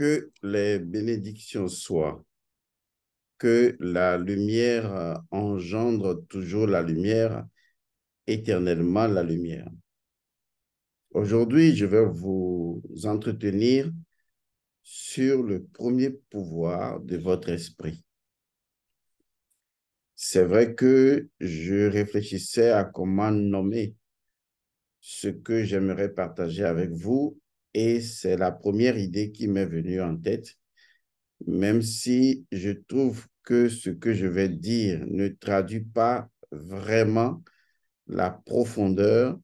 Que les bénédictions soient, que la lumière engendre toujours la lumière, éternellement la lumière. Aujourd'hui, je vais vous entretenir sur le premier pouvoir de votre esprit. C'est vrai que je réfléchissais à comment nommer ce que j'aimerais partager avec vous et c'est la première idée qui m'est venue en tête. Même si je trouve que ce que je vais dire ne traduit pas vraiment la profondeur,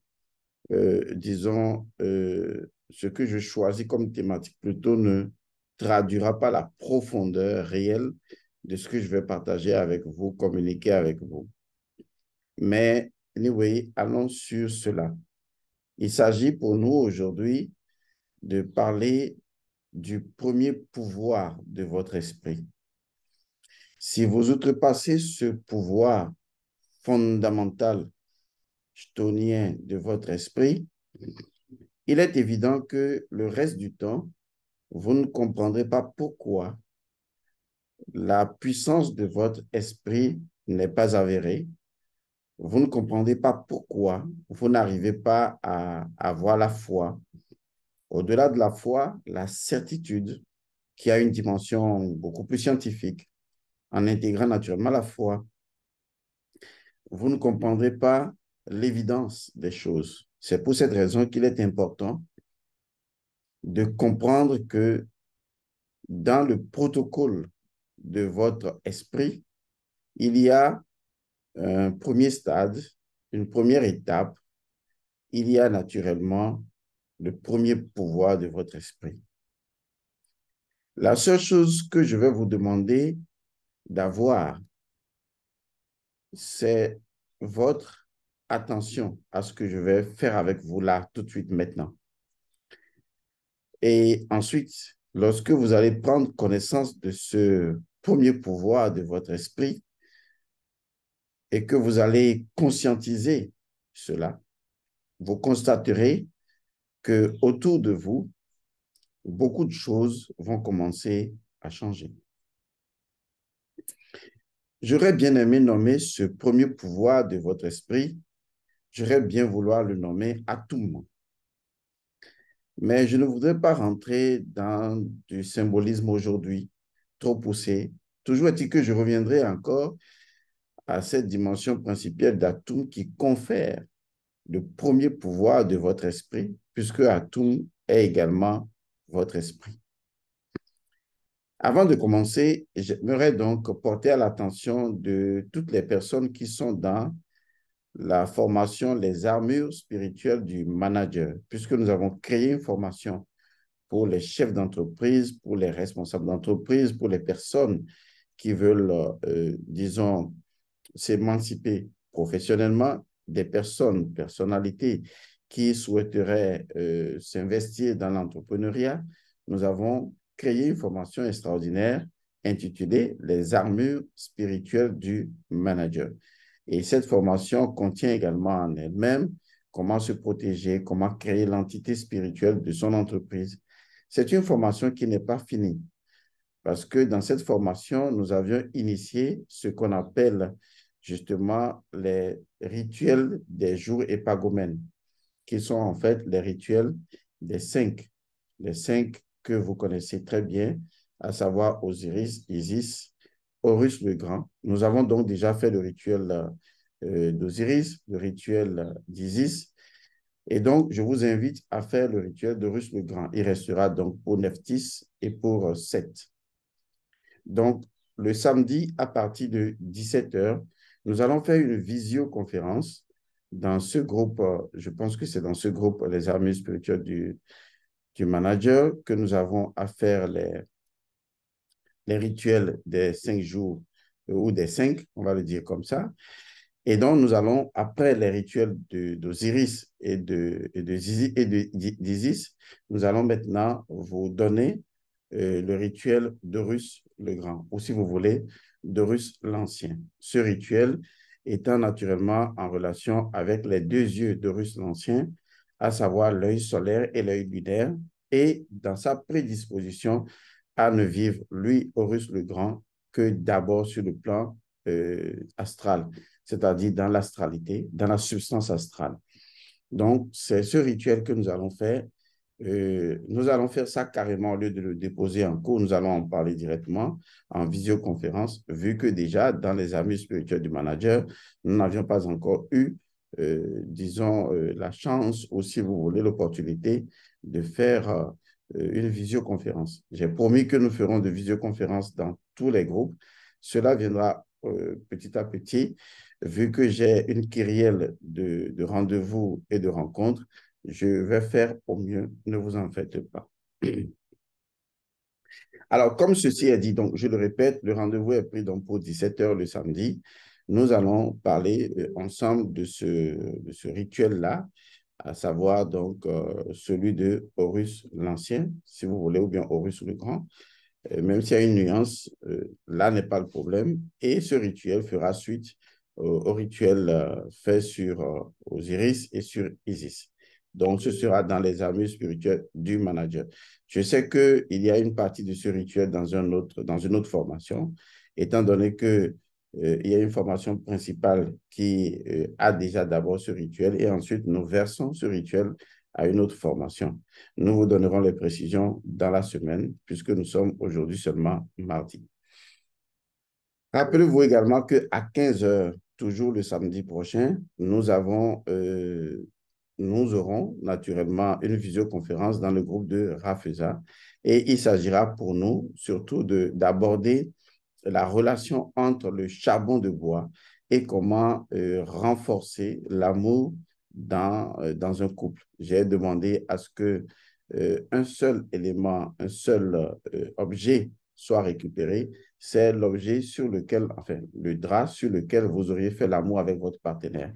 disons, ce que je choisis comme thématique plutôt ne traduira pas la profondeur réelle de ce que je vais partager avec vous, communiquer avec vous. Mais, anyway, allons sur cela. Il s'agit pour nous aujourd'hui de parler du premier pouvoir de votre esprit. Si vous outrepassez ce pouvoir fondamental, chthonien de votre esprit, il est évident que le reste du temps, vous ne comprendrez pas pourquoi la puissance de votre esprit n'est pas avérée. Vous ne comprenez pas pourquoi vous n'arrivez pas à avoir la foi. Au-delà de la foi, la certitude, qui a une dimension beaucoup plus scientifique, en intégrant naturellement la foi, vous ne comprendrez pas l'évidence des choses. C'est pour cette raison qu'il est important de comprendre que dans le protocole de votre esprit, il y a un premier stade, une première étape. Il y a naturellement le premier pouvoir de votre esprit. La seule chose que je vais vous demander d'avoir, c'est votre attention à ce que je vais faire avec vous là, tout de suite, maintenant. Et ensuite, lorsque vous allez prendre connaissance de ce premier pouvoir de votre esprit et que vous allez conscientiser cela, vous constaterez que autour de vous, beaucoup de choses vont commencer à changer. J'aurais bien aimé nommer ce premier pouvoir de votre esprit. J'aurais bien vouloir le nommer à tout moment. Mais je ne voudrais pas rentrer dans du symbolisme aujourd'hui, trop poussé. Toujours est-il que je reviendrai encore à cette dimension principale d'Atum qui confère le premier pouvoir de votre esprit, puisque Atum est également votre esprit. Avant de commencer, j'aimerais donc porter à l'attention de toutes les personnes qui sont dans la formation Les armures spirituelles du manager, puisque nous avons créé une formation pour les chefs d'entreprise, pour les responsables d'entreprise, pour les personnes qui veulent, disons, s'émanciper professionnellement, des personnes, personnalités qui souhaiteraient s'investir dans l'entrepreneuriat. Nous avons créé une formation extraordinaire intitulée Les armures spirituelles du manager. Et cette formation contient également en elle-même comment se protéger, comment créer l'entité spirituelle de son entreprise. C'est une formation qui n'est pas finie parce que dans cette formation, nous avions initié ce qu'on appelle justement les rituels des jours épagomènes, qui sont en fait les rituels des les cinq que vous connaissez très bien, à savoir Osiris, Isis, Horus le Grand. Nous avons donc déjà fait le rituel d'Osiris, le rituel d'Isis, et donc je vous invite à faire le rituel d'Horus le Grand. Il restera donc pour Nephthys et pour Seth. Donc, le samedi, à partir de 17 h, nous allons faire une visioconférence dans ce groupe, je pense que c'est dans ce groupe, les armées spirituelles du manager, que nous avons à faire les rituels des 5 jours ou des 5, on va le dire comme ça. Et donc, nous allons, après les rituels d'Osiris et d'Isis, nous allons maintenant vous donner le rituel d'Horus le Grand, ou si vous voulez, d'Horus l'Ancien. Ce rituel étant naturellement en relation avec les deux yeux d'Horus l'Ancien, à savoir l'œil solaire et l'œil lunaire, et dans sa prédisposition à ne vivre, lui, Horus le Grand, que d'abord sur le plan astral, c'est-à-dire dans l'astralité, dans la substance astrale. Donc, c'est ce rituel que nous allons faire. Nous allons faire ça carrément au lieu de le déposer en cours. Nous allons en parler directement en visioconférence, vu que déjà, dans les amis spirituels du manager, nous n'avions pas encore eu, disons, la chance ou, si vous voulez, l'opportunité de faire une visioconférence. J'ai promis que nous ferons de visioconférences dans tous les groupes. Cela viendra petit à petit. Vu que j'ai une kyrielle de rendez-vous et de rencontres, je vais faire au mieux, ne vous en faites pas. Alors, comme ceci est dit, donc je le répète, le rendez-vous est pris donc pour 17 heures le samedi. Nous allons parler ensemble de ce rituel-là, à savoir donc celui de Horus l'Ancien, si vous voulez, ou bien Horus le Grand. Même s'il y a une nuance, là n'est pas le problème. Et ce rituel fera suite au rituel fait sur Osiris et sur Isis. Donc, ce sera dans les armures spirituelles du manager. Je sais qu'il y a une partie de ce rituel dans une autre formation, étant donné que il y a une formation principale qui a déjà d'abord ce rituel et ensuite nous versons ce rituel à une autre formation. Nous vous donnerons les précisions dans la semaine puisque nous sommes aujourd'hui seulement mardi. Rappelez-vous également qu'à 15 heures, toujours le samedi prochain, nous aurons naturellement une visioconférence dans le groupe de Rafeza et il s'agira pour nous surtout d'aborder la relation entre le charbon de bois et comment renforcer l'amour dans un couple. J'ai demandé à ce que un seul élément, un seul objet soit récupéré. C'est l'objet sur lequel, enfin, le drap sur lequel vous auriez fait l'amour avec votre partenaire.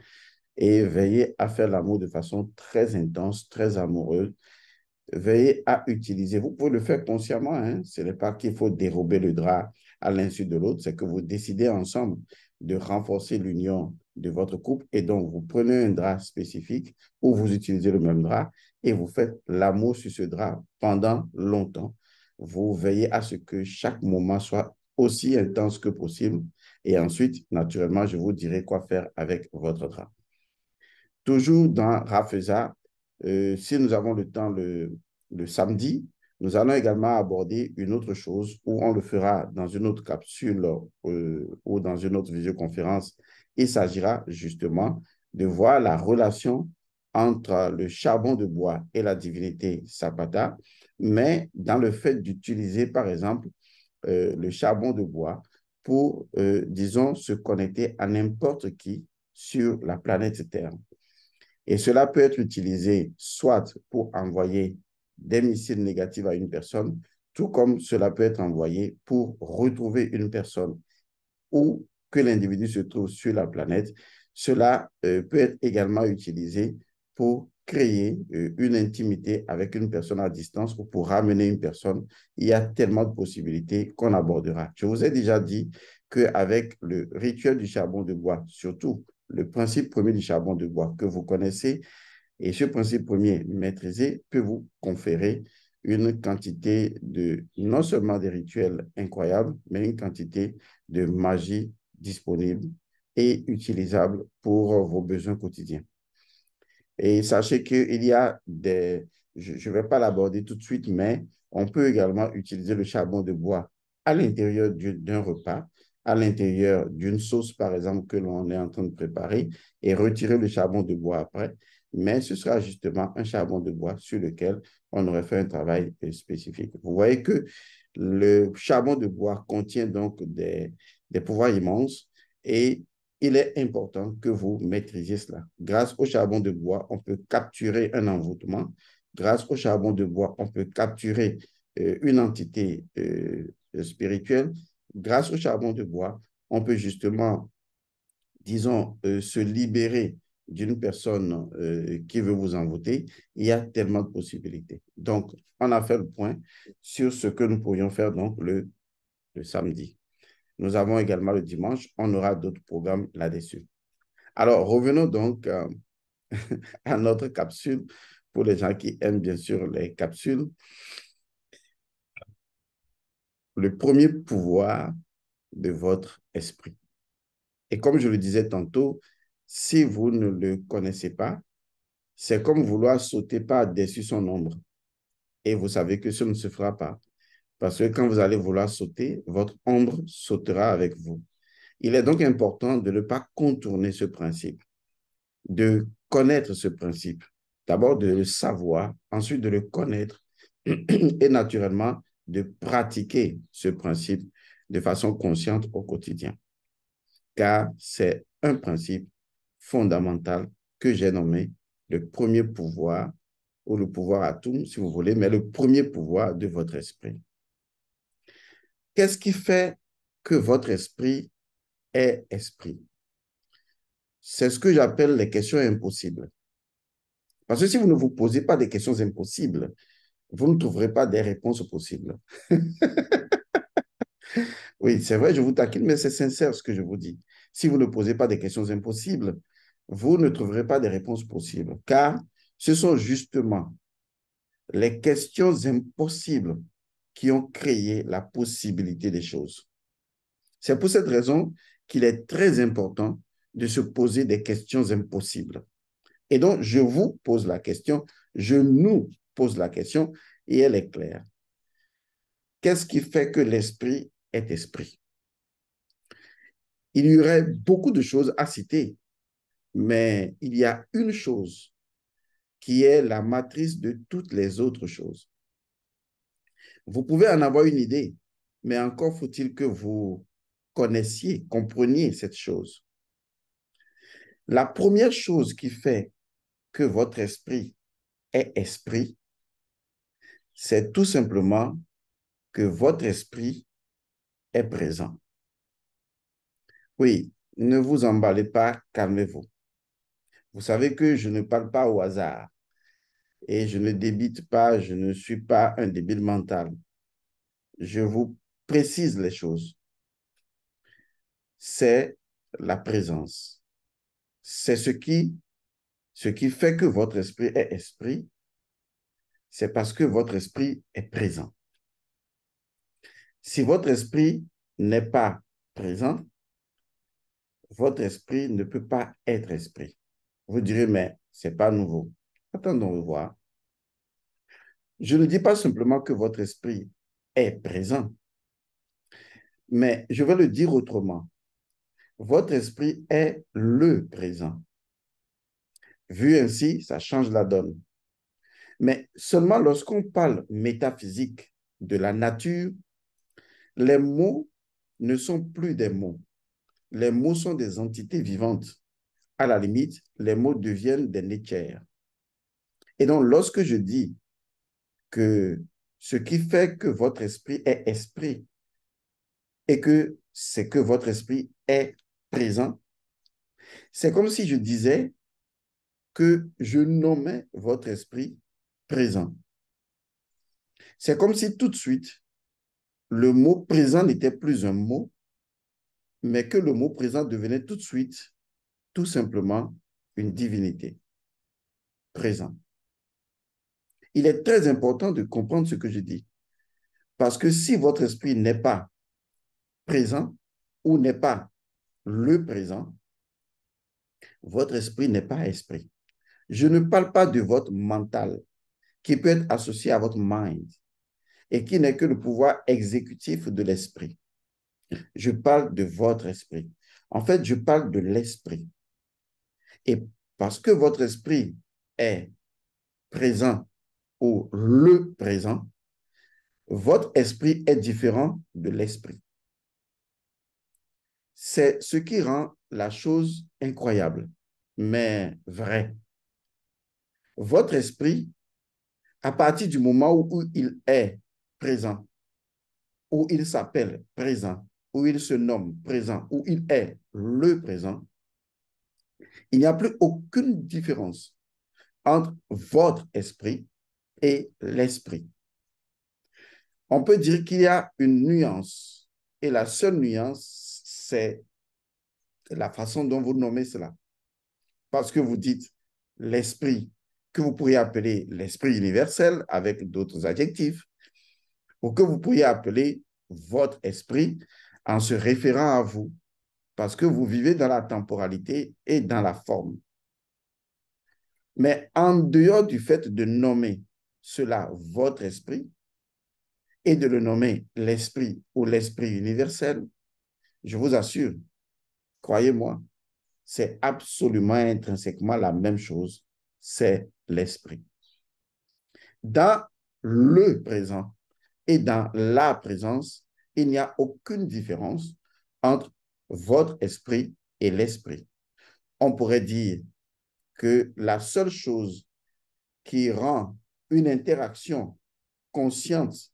Et veillez à faire l'amour de façon très intense, très amoureuse. Veillez à utiliser. Vous pouvez le faire consciemment, hein. Ce n'est pas qu'il faut dérober le drap à l'insu de l'autre, c'est que vous décidez ensemble de renforcer l'union de votre couple et donc vous prenez un drap spécifique ou vous utilisez le même drap et vous faites l'amour sur ce drap pendant longtemps. Vous veillez à ce que chaque moment soit aussi intense que possible et ensuite, naturellement, je vous dirai quoi faire avec votre drap. Toujours dans Rafeza, si nous avons le temps le samedi, nous allons également aborder une autre chose où on le fera dans une autre capsule ou dans une autre visioconférence. Il s'agira justement de voir la relation entre le charbon de bois et la divinité Sapata, mais dans le fait d'utiliser, par exemple, le charbon de bois pour, disons, se connecter à n'importe qui sur la planète Terre. Et cela peut être utilisé soit pour envoyer des missiles négatifs à une personne, tout comme cela peut être envoyé pour retrouver une personne où que l'individu se trouve sur la planète. Cela peut être également utilisé pour créer une intimité avec une personne à distance ou pour ramener une personne. Il y a tellement de possibilités qu'on abordera. Je vous ai déjà dit qu'avec le rituel du charbon de bois, surtout le principe premier du charbon de bois que vous connaissez, et ce principe premier maîtrisé peut vous conférer une quantité de, non seulement des rituels incroyables, mais une quantité de magie disponible et utilisable pour vos besoins quotidiens. Et sachez qu'il y a des, je ne vais pas l'aborder tout de suite, mais on peut également utiliser le charbon de bois à l'intérieur d'un repas, à l'intérieur d'une sauce, par exemple, que l'on est en train de préparer, et retirer le charbon de bois après. Mais ce sera justement un charbon de bois sur lequel on aurait fait un travail spécifique. Vous voyez que le charbon de bois contient donc des pouvoirs immenses et il est important que vous maîtrisiez cela. Grâce au charbon de bois, on peut capturer un envoûtement. Grâce au charbon de bois, on peut capturer une entité spirituelle. Grâce au charbon de bois, on peut justement, disons, se libérer d'une personne qui veut vous envoûter. Il y a tellement de possibilités. Donc, on a fait le point sur ce que nous pourrions faire donc le samedi. Nous avons également le dimanche, on aura d'autres programmes là-dessus. Alors, revenons donc à notre capsule pour les gens qui aiment bien sûr les capsules, le premier pouvoir de votre esprit. Et comme je le disais tantôt, si vous ne le connaissez pas, c'est comme vouloir sauter par-dessus son ombre. Et vous savez que ce ne se fera pas. Parce que quand vous allez vouloir sauter, votre ombre sautera avec vous. Il est donc important de ne pas contourner ce principe, de connaître ce principe. D'abord de le savoir, ensuite de le connaître et naturellement de pratiquer ce principe de façon consciente au quotidien. Car c'est un principe fondamental que j'ai nommé le premier pouvoir ou le pouvoir atum, si vous voulez, mais le premier pouvoir de votre esprit. Qu'est-ce qui fait que votre esprit est esprit? C'est ce que j'appelle les questions impossibles. Parce que si vous ne vous posez pas des questions impossibles, vous ne trouverez pas des réponses possibles. Oui, c'est vrai, je vous taquine, mais c'est sincère ce que je vous dis. Si vous ne posez pas des questions impossibles, vous ne trouverez pas des réponses possibles, car ce sont justement les questions impossibles qui ont créé la possibilité des choses. C'est pour cette raison qu'il est très important de se poser des questions impossibles. Et donc, je vous pose la question, je nous pose la question, et elle est claire. Qu'est-ce qui fait que l'esprit est esprit? Il y aurait beaucoup de choses à citer, mais il y a une chose qui est la matrice de toutes les autres choses. Vous pouvez en avoir une idée, mais encore faut-il que vous connaissiez, compreniez cette chose. La première chose qui fait que votre esprit est esprit, c'est tout simplement que votre esprit est présent. Oui, ne vous emballez pas, calmez-vous. Vous savez que je ne parle pas au hasard et je ne débite pas, je ne suis pas un débile mental. Je vous précise les choses. C'est la présence. C'est ce qui fait que votre esprit est esprit, c'est parce que votre esprit est présent. Si votre esprit n'est pas présent, votre esprit ne peut pas être esprit. Vous direz, mais ce n'est pas nouveau. Attendons de voir. Je ne dis pas simplement que votre esprit est présent, mais je vais le dire autrement. Votre esprit est le présent. Vu ainsi, ça change la donne. Mais seulement lorsqu'on parle métaphysique de la nature, les mots ne sont plus des mots. Les mots sont des entités vivantes. À la limite, les mots deviennent des natures. Et donc, lorsque je dis que ce qui fait que votre esprit est esprit et que c'est que votre esprit est présent, c'est comme si je disais que je nommais votre esprit présent. C'est comme si tout de suite, le mot présent n'était plus un mot, mais que le mot présent devenait tout de suite, tout simplement, une divinité. Présent. Il est très important de comprendre ce que je dis. Parce que si votre esprit n'est pas présent ou n'est pas le présent, votre esprit n'est pas esprit. Je ne parle pas de votre mental qui peut être associé à votre mind et qui n'est que le pouvoir exécutif de l'esprit. Je parle de votre esprit. En fait, je parle de l'esprit. Et parce que votre esprit est présent ou le présent, votre esprit est différent de l'esprit. C'est ce qui rend la chose incroyable, mais vraie. Votre esprit, à partir du moment où il est présent, où il s'appelle présent, où il se nomme présent, où il est le présent, il n'y a plus aucune différence entre votre esprit et l'esprit. On peut dire qu'il y a une nuance, et la seule nuance, c'est la façon dont vous nommez cela. Parce que vous dites l'esprit, que vous pourriez appeler l'esprit universel avec d'autres adjectifs, ou que vous pourriez appeler votre esprit en se référant à vous, parce que vous vivez dans la temporalité et dans la forme. Mais en dehors du fait de nommer cela votre esprit et de le nommer l'esprit ou l'esprit universel, je vous assure, croyez-moi, c'est absolument intrinsèquement la même chose, c'est l'esprit. Dans le présent et dans la présence, il n'y a aucune différence entre votre esprit et l'esprit. On pourrait dire que la seule chose qui rend une interaction consciente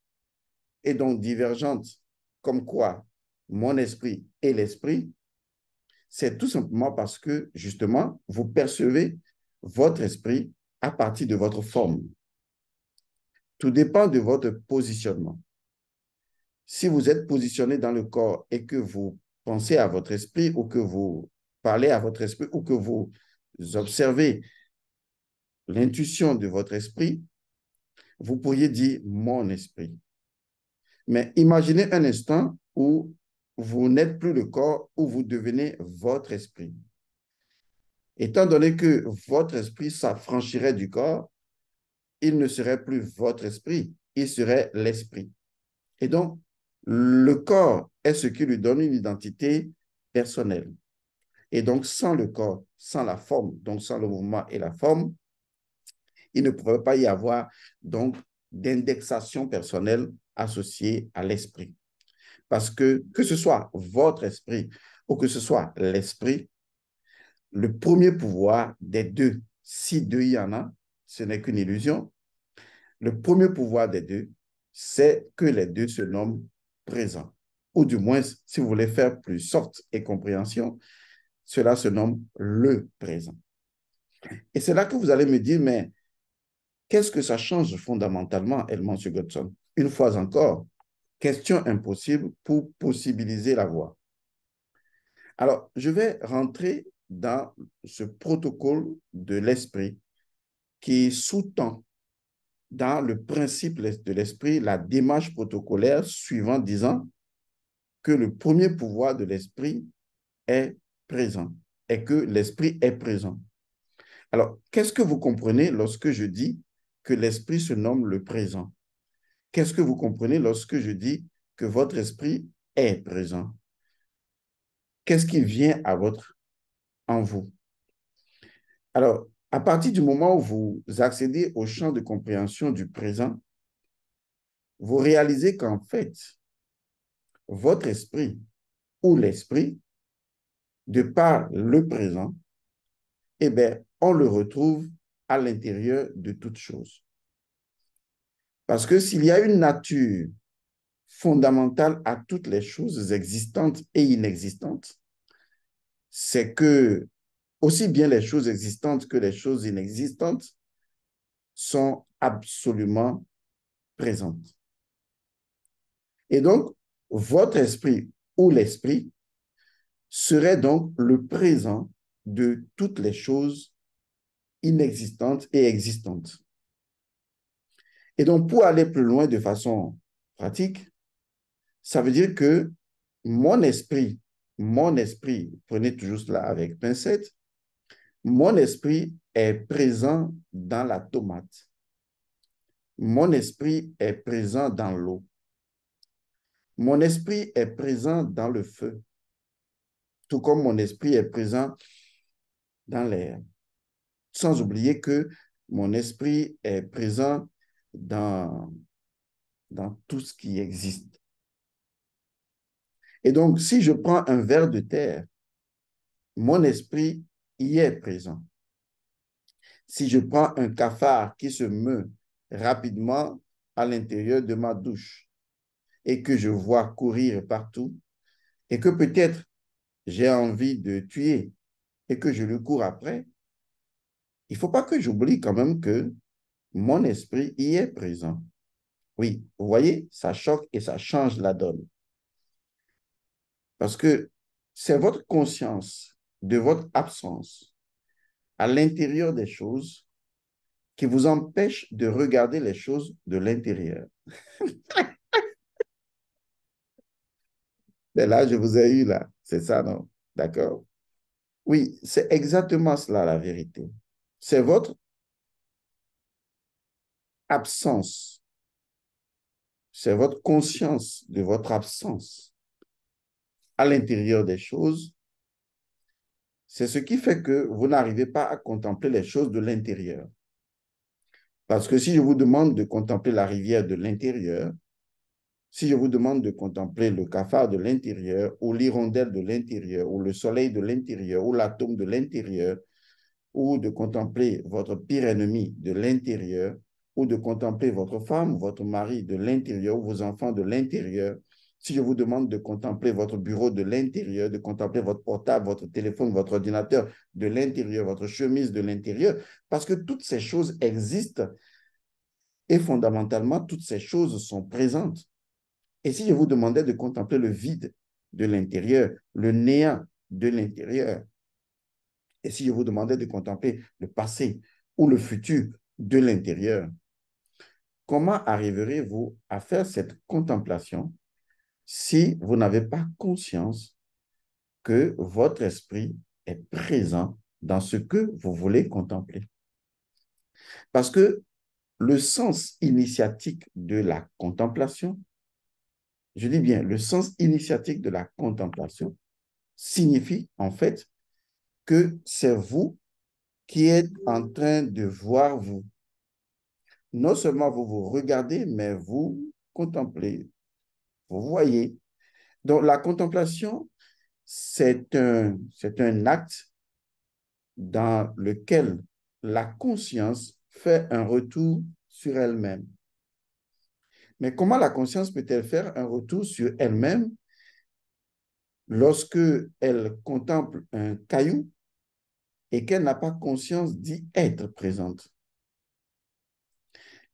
et donc divergente, comme quoi mon esprit et l'esprit, c'est tout simplement parce que, justement, vous percevez votre esprit à partir de votre forme. Tout dépend de votre positionnement. Si vous êtes positionné dans le corps et que vous pensez à votre esprit ou que vous parlez à votre esprit ou que vous observez l'intuition de votre esprit, vous pourriez dire mon esprit. Mais imaginez un instant où vous n'êtes plus le corps, où vous devenez votre esprit. Étant donné que votre esprit s'affranchirait du corps, il ne serait plus votre esprit, il serait l'esprit. Et donc, le corps est ce qui lui donne une identité personnelle. Et donc, sans le corps, sans la forme, donc sans le mouvement et la forme, il ne pourrait pas y avoir donc d'indexation personnelle associée à l'esprit. Parce que ce soit votre esprit ou que ce soit l'esprit, le premier pouvoir des deux, si deux il y en a, ce n'est qu'une illusion, le premier pouvoir des deux, c'est que les deux se nomment présents. Ou du moins, si vous voulez faire plus sorte et compréhension, cela se nomme le présent. Et c'est là que vous allez me dire, mais qu'est-ce que ça change fondamentalement, Edmond Godson? Une fois encore, question impossible pour possibiliser la voie. Alors, je vais rentrer dans ce protocole de l'esprit qui sous-tend dans le principe de l'esprit la démarche protocolaire suivant disant que le premier pouvoir de l'esprit est présent et que l'esprit est présent. Alors, qu'est-ce que vous comprenez lorsque je dis que l'esprit se nomme le présent? Qu'est-ce que vous comprenez lorsque je dis que votre esprit est présent? Qu'est-ce qui vient en vous? Alors, à partir du moment où vous accédez au champ de compréhension du présent, vous réalisez qu'en fait, votre esprit ou l'esprit, de par le présent, eh bien, on le retrouve à l'intérieur de toute chose. Parce que s'il y a une nature fondamentale à toutes les choses existantes et inexistantes, c'est que aussi bien les choses existantes que les choses inexistantes sont absolument présentes. Et donc, votre esprit ou l'esprit serait donc le présent de toutes les choses inexistantes et existantes. Et donc, pour aller plus loin de façon pratique, ça veut dire que mon esprit, prenez toujours cela avec pincette, mon esprit est présent dans la tomate. Mon esprit est présent dans l'eau. Mon esprit est présent dans le feu, tout comme mon esprit est présent dans l'air. Sans oublier que mon esprit est présent dans, dans tout ce qui existe. Et donc, si je prends un ver de terre, mon esprit y est présent. Si je prends un cafard qui se meut rapidement à l'intérieur de ma douche et que je vois courir partout et que peut-être j'ai envie de tuer et que je le cours après, il ne faut pas que j'oublie quand même que mon esprit y est présent. Oui, vous voyez, ça choque et ça change la donne. Parce que c'est votre conscience de votre absence à l'intérieur des choses qui vous empêche de regarder les choses de l'intérieur. Mais là, je vous ai eu là. C'est ça, non? D'accord? Oui, c'est exactement cela la vérité. C'est votre absence, c'est votre conscience de votre absence à l'intérieur des choses. C'est ce qui fait que vous n'arrivez pas à contempler les choses de l'intérieur. Parce que si je vous demande de contempler la rivière de l'intérieur, si je vous demande de contempler le cafard de l'intérieur, ou l'hirondelle de l'intérieur, ou le soleil de l'intérieur, ou l'atome de l'intérieur, ou de contempler votre pire ennemi de l'intérieur, ou de contempler votre femme, votre mari de l'intérieur, ou vos enfants de l'intérieur, si je vous demande de contempler votre bureau de l'intérieur, de contempler votre portable, votre téléphone, votre ordinateur de l'intérieur, votre chemise de l'intérieur, parce que toutes ces choses existent et fondamentalement, toutes ces choses sont présentes. Et si je vous demandais de contempler le vide de l'intérieur, le néant de l'intérieur, et si je vous demandais de contempler le passé ou le futur de l'intérieur, comment arriverez-vous à faire cette contemplation si vous n'avez pas conscience que votre esprit est présent dans ce que vous voulez contempler? Parce que le sens initiatique de la contemplation, je dis bien le sens initiatique de la contemplation, signifie en fait que c'est vous qui êtes en train de voir vous. Non seulement vous vous regardez, mais vous contemplez, vous voyez. Donc la contemplation, c'est un acte dans lequel la conscience fait un retour sur elle-même. Mais comment la conscience peut-elle faire un retour sur elle-même lorsque elle contemple un caillou et qu'elle n'a pas conscience d'y être présente?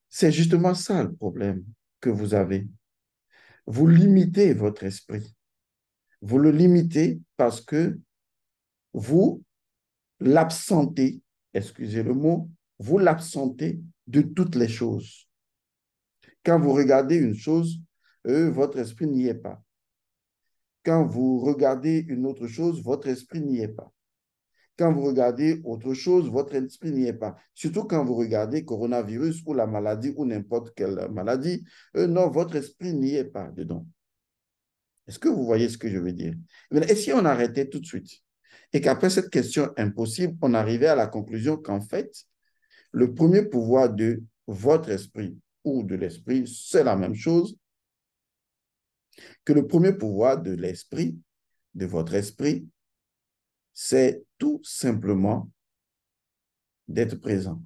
C'est justement ça le problème que vous avez. Vous limitez votre esprit. Vous le limitez parce que vous l'absentez, excusez le mot, vous l'absentez de toutes les choses. Quand vous regardez une chose, votre esprit n'y est pas. Quand vous regardez une autre chose, votre esprit n'y est pas. Quand vous regardez autre chose, votre esprit n'y est pas. Surtout quand vous regardez coronavirus ou la maladie ou n'importe quelle maladie, non, votre esprit n'y est pas dedans. Est-ce que vous voyez ce que je veux dire? Et si on arrêtait tout de suite et qu'après cette question impossible, on arrivait à la conclusion qu'en fait, le premier pouvoir de votre esprit ou de l'esprit, c'est la même chose que le premier pouvoir de l'esprit, de votre esprit, c'est tout simplement d'être présent.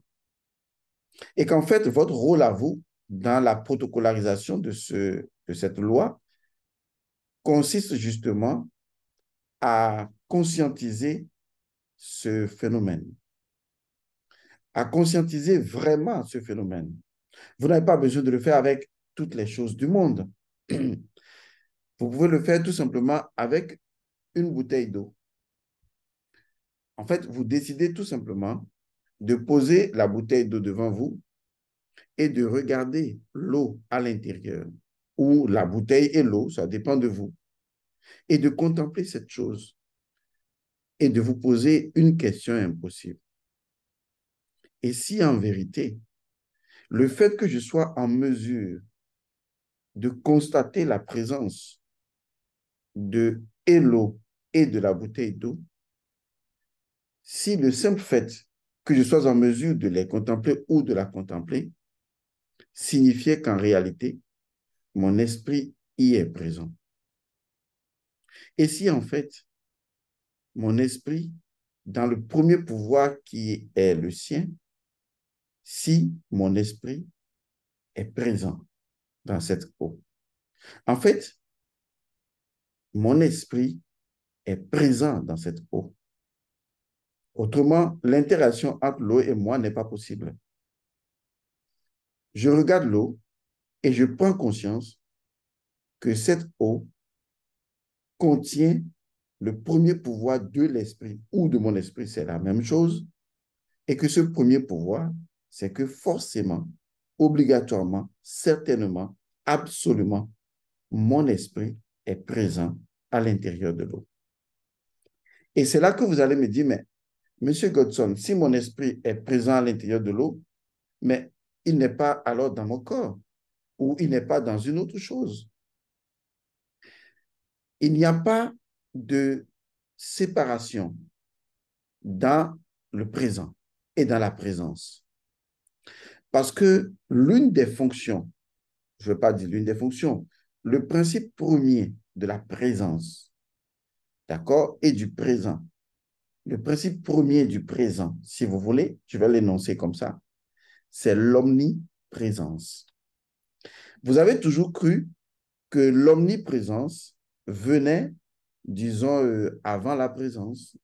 Et qu'en fait, votre rôle à vous, dans la protocolarisation de cette loi, consiste justement à conscientiser ce phénomène, à conscientiser vraiment ce phénomène. Vous n'avez pas besoin de le faire avec toutes les choses du monde. Vous pouvez le faire tout simplement avec une bouteille d'eau. En fait, vous décidez tout simplement de poser la bouteille d'eau devant vous et de regarder l'eau à l'intérieur, ou la bouteille et l'eau, ça dépend de vous, et de contempler cette chose et de vous poser une question impossible. Et si en vérité, le fait que je sois en mesure de constater la présence de l'eau et de la bouteille d'eau, si le simple fait que je sois en mesure de les contempler ou de la contempler signifiait qu'en réalité, mon esprit y est présent. Et si en fait, mon esprit, dans le premier pouvoir qui est le sien, si mon esprit est présent dans cette eau. En fait, mon esprit est présent dans cette eau. Autrement, l'interaction entre l'eau et moi n'est pas possible. Je regarde l'eau et je prends conscience que cette eau contient le premier pouvoir de l'esprit ou de mon esprit, c'est la même chose, et que ce premier pouvoir, c'est que forcément, obligatoirement, certainement, absolument, mon esprit est présent à l'intérieur de l'eau. Et c'est là que vous allez me dire, mais Monsieur Godson, si mon esprit est présent à l'intérieur de l'eau, mais il n'est pas alors dans mon corps ou il n'est pas dans une autre chose. Il n'y a pas de séparation dans le présent et dans la présence. Parce que l'une des fonctions, je ne veux pas dire l'une des fonctions, le principe premier de la présence, d'accord, et du présent, le principe premier du présent, si vous voulez, je vais l'énoncer comme ça, c'est l'omniprésence. Vous avez toujours cru que l'omniprésence venait, disons, avant la présence.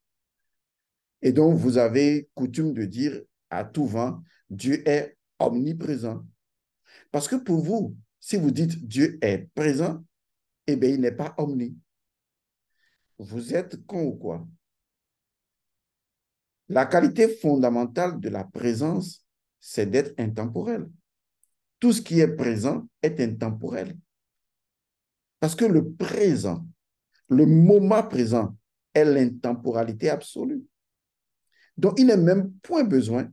Et donc, vous avez coutume de dire à tout vent, Dieu est omniprésent. Parce que pour vous, si vous dites Dieu est présent, eh bien, il n'est pas omni. Vous êtes con ou quoi? La qualité fondamentale de la présence, c'est d'être intemporel. Tout ce qui est présent est intemporel. Parce que le présent, le moment présent est l'intemporalité absolue. Donc, il n'est même point besoin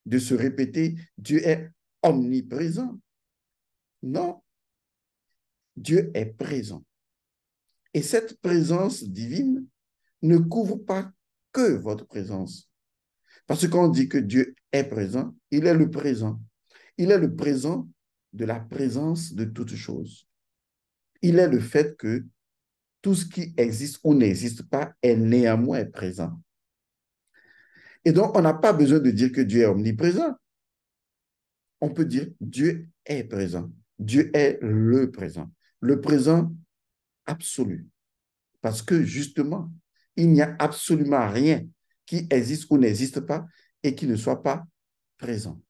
de se répéter, Dieu est omniprésent. Non, Dieu est présent. Et cette présence divine ne couvre pas que votre présence. Parce que quand on dit que Dieu est présent, il est le présent. Il est le présent de la présence de toutes choses. Il est le fait que tout ce qui existe ou n'existe pas est néanmoins présent. Et donc, on n'a pas besoin de dire que Dieu est omniprésent. On peut dire Dieu est présent. Dieu est le présent absolu. Parce que justement, il n'y a absolument rien qui existe ou n'existe pas et qui ne soit pas présent.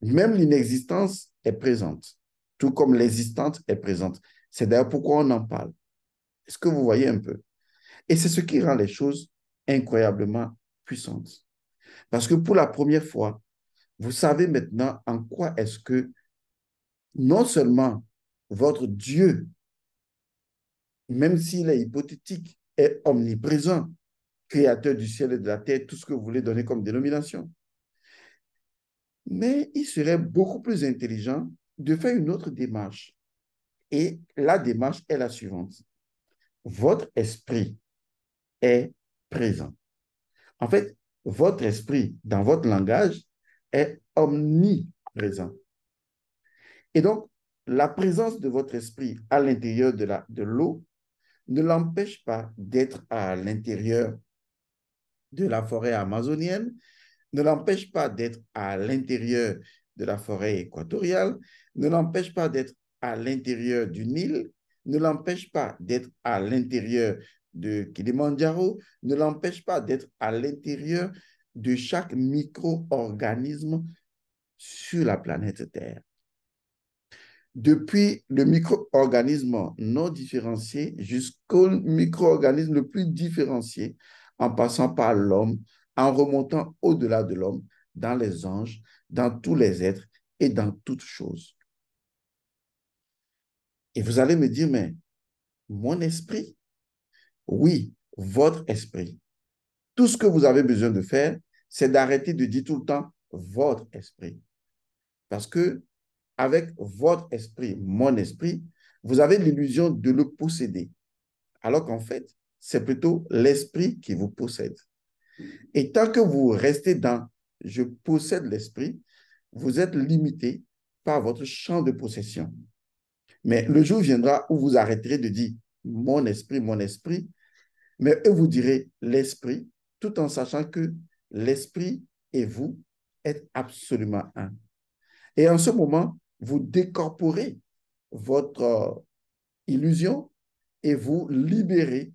Même l'inexistence est présente, tout comme l'existence est présente. C'est d'ailleurs pourquoi on en parle. Est-ce que vous voyez un peu? Et c'est ce qui rend les choses incroyablement puissantes. Parce que pour la première fois, vous savez maintenant en quoi est-ce que non seulement votre Dieu, même s'il est hypothétique, est omniprésent, créateur du ciel et de la terre, tout ce que vous voulez donner comme dénomination. Mais il serait beaucoup plus intelligent de faire une autre démarche. Et la démarche est la suivante. Votre esprit est présent. En fait, votre esprit, dans votre langage, est omniprésent. Et donc, la présence de votre esprit à l'intérieur de l'eau ne l'empêche pas d'être à l'intérieur de la forêt amazonienne, ne l'empêche pas d'être à l'intérieur de la forêt équatoriale, ne l'empêche pas d'être à l'intérieur du Nil, ne l'empêche pas d'être à l'intérieur de Kilimandjaro, ne l'empêche pas d'être à l'intérieur de chaque micro-organisme sur la planète Terre. Depuis le micro-organisme non différencié jusqu'au micro-organisme le plus différencié, en passant par l'homme, en remontant au-delà de l'homme, dans les anges, dans tous les êtres et dans toutes choses. Et vous allez me dire, mais mon esprit, oui, votre esprit. Tout ce que vous avez besoin de faire, c'est d'arrêter de dire tout le temps votre esprit. Parce que avec votre esprit, mon esprit, vous avez l'illusion de le posséder. Alors qu'en fait, c'est plutôt l'esprit qui vous possède. Et tant que vous restez dans je possède l'esprit, vous êtes limité par votre champ de possession. Mais le jour viendra où vous arrêterez de dire mon esprit, mais vous direz l'esprit, tout en sachant que l'esprit et vous êtes absolument un. Et en ce moment, vous décorporez votre illusion et vous libérez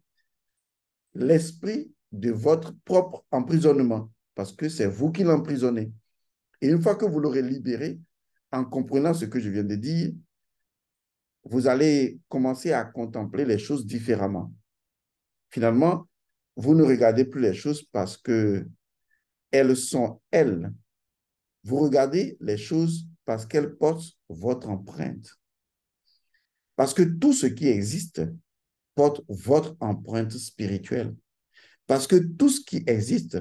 l'esprit de votre propre emprisonnement, parce que c'est vous qui l'emprisonnez. Et une fois que vous l'aurez libéré, en comprenant ce que je viens de dire, vous allez commencer à contempler les choses différemment. Finalement, vous ne regardez plus les choses parce que elles sont elles Vous regardez les choses parce qu'elles portent votre empreinte. Parce que tout ce qui existe porte votre empreinte spirituelle. Parce que tout ce qui existe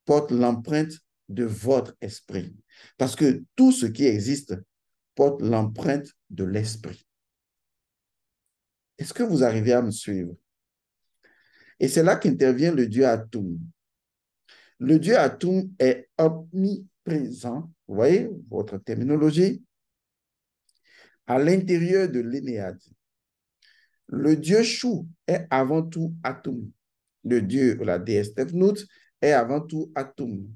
porte l'empreinte de votre esprit. Parce que tout ce qui existe porte l'empreinte de l'esprit. Est-ce que vous arrivez à me suivre? Et c'est là qu'intervient le Dieu Atum. Le Dieu Atum est omniprésent, vous voyez votre terminologie, à l'intérieur de l'Énéade. Le Dieu Chou est avant tout Atum. Le Dieu, la déesse Tefnut, est avant tout Atum.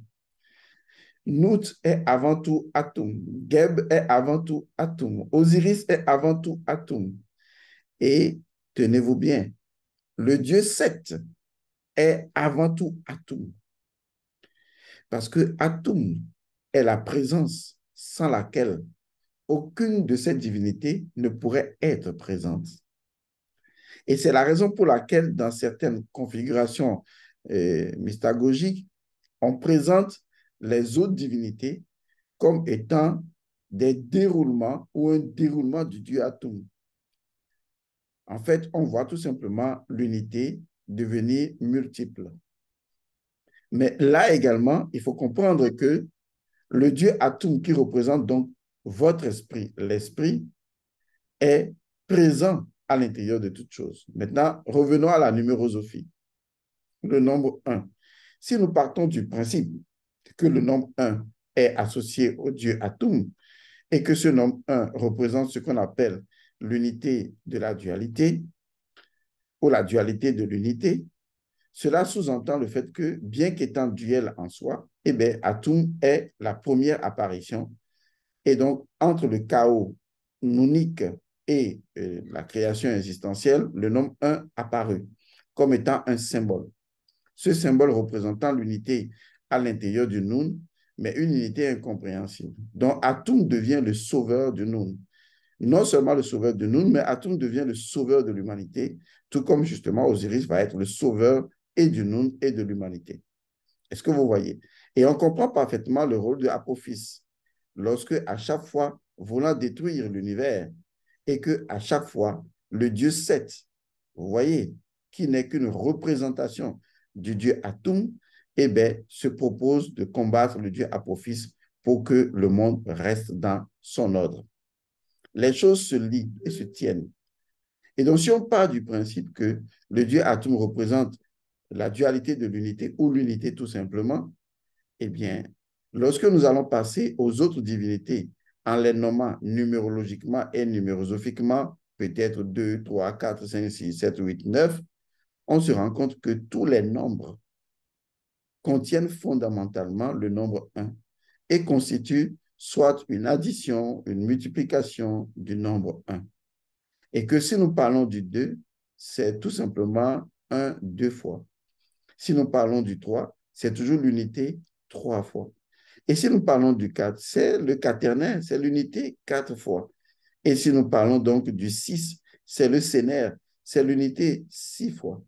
Nut est avant tout Atum. Geb est avant tout Atum. Osiris est avant tout Atum. Et tenez-vous bien, le Dieu Set est avant tout Atum. Parce que Atum est la présence sans laquelle aucune de ces divinités ne pourrait être présente. Et c'est la raison pour laquelle, dans certaines configurations mystagogiques, on présente les autres divinités comme étant des déroulements ou un déroulement du Dieu Atum. En fait, on voit tout simplement l'unité devenir multiple. Mais là également, il faut comprendre que le Dieu Atum, qui représente donc votre esprit, l'esprit, est présent à l'intérieur de toutes choses. Maintenant, revenons à la numérosophie. Le nombre 1. Si nous partons du principe que le nombre 1 est associé au Dieu Atum et que ce nombre 1 représente ce qu'on appelle l'unité de la dualité ou la dualité de l'unité, cela sous-entend le fait que, bien qu'étant duel en soi, eh bien, Atum est la première apparition. Et donc, entre le chaos nounique et la création existentielle, le nombre 1 apparut comme étant un symbole. Ce symbole représentant l'unité à l'intérieur du Noun, mais une unité incompréhensible. Donc, Atum devient le sauveur du Noun. Non seulement le sauveur du Noun, mais Atum devient le sauveur de l'humanité, tout comme justement Osiris va être le sauveur et du Noun et de l'humanité. Est-ce que vous voyez? Et on comprend parfaitement le rôle de Apophis lorsque, à chaque fois, voulant détruire l'univers, et que à chaque fois, le dieu Seth, vous voyez, qui n'est qu'une représentation du dieu Atum, eh bien, se propose de combattre le dieu Apophis pour que le monde reste dans son ordre. Les choses se lient et se tiennent. Et donc, si on part du principe que le dieu Atum représente la dualité de l'unité ou l'unité tout simplement, eh bien, lorsque nous allons passer aux autres divinités en les nommant numérologiquement et numérosophiquement, peut-être 2, 3, 4, 5, 6, 7, 8, 9, on se rend compte que tous les nombres contiennent fondamentalement le nombre 1 et constituent soit une addition, une multiplication du nombre 1. Et que si nous parlons du 2, c'est tout simplement 1 deux fois. Si nous parlons du 3, c'est toujours l'unité 3 fois. Et si nous parlons du 4, c'est le quaternaire, c'est l'unité 4 fois. Et si nous parlons donc du 6, c'est le sénaire, c'est l'unité 6 fois.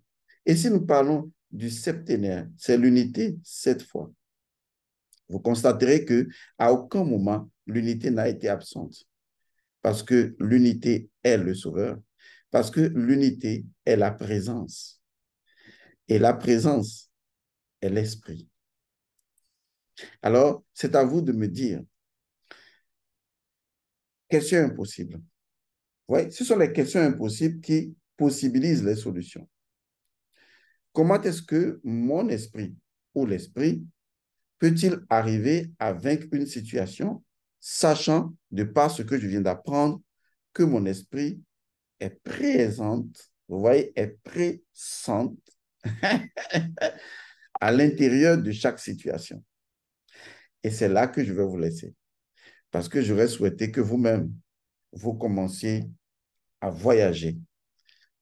Et si nous parlons du septénaire, c'est l'unité 7 fois. Vous constaterez qu'à aucun moment, l'unité n'a été absente. Parce que l'unité est le sauveur, parce que l'unité est la présence. Et la présence est l'esprit. Alors, c'est à vous de me dire, question impossible. Oui, ce sont les questions impossibles qui possibilisent les solutions. Comment est-ce que mon esprit ou l'esprit peut-il arriver à vaincre une situation, sachant, de par ce que je viens d'apprendre, que mon esprit est présente, vous voyez, est présente à l'intérieur de chaque situation. Et c'est là que je vais vous laisser, parce que j'aurais souhaité que vous-même, vous commenciez à voyager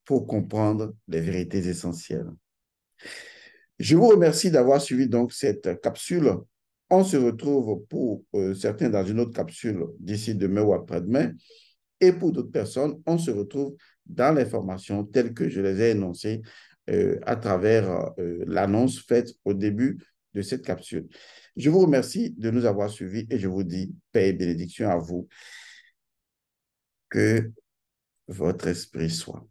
pour comprendre les vérités essentielles. Je vous remercie d'avoir suivi donc cette capsule. On se retrouve pour certains dans une autre capsule d'ici demain ou après-demain. Et pour d'autres personnes, on se retrouve dans les formations telles que je les ai énoncées à travers l'annonce faite au début de cette capsule. Je vous remercie de nous avoir suivis et je vous dis paix et bénédiction à vous. Que votre esprit soit.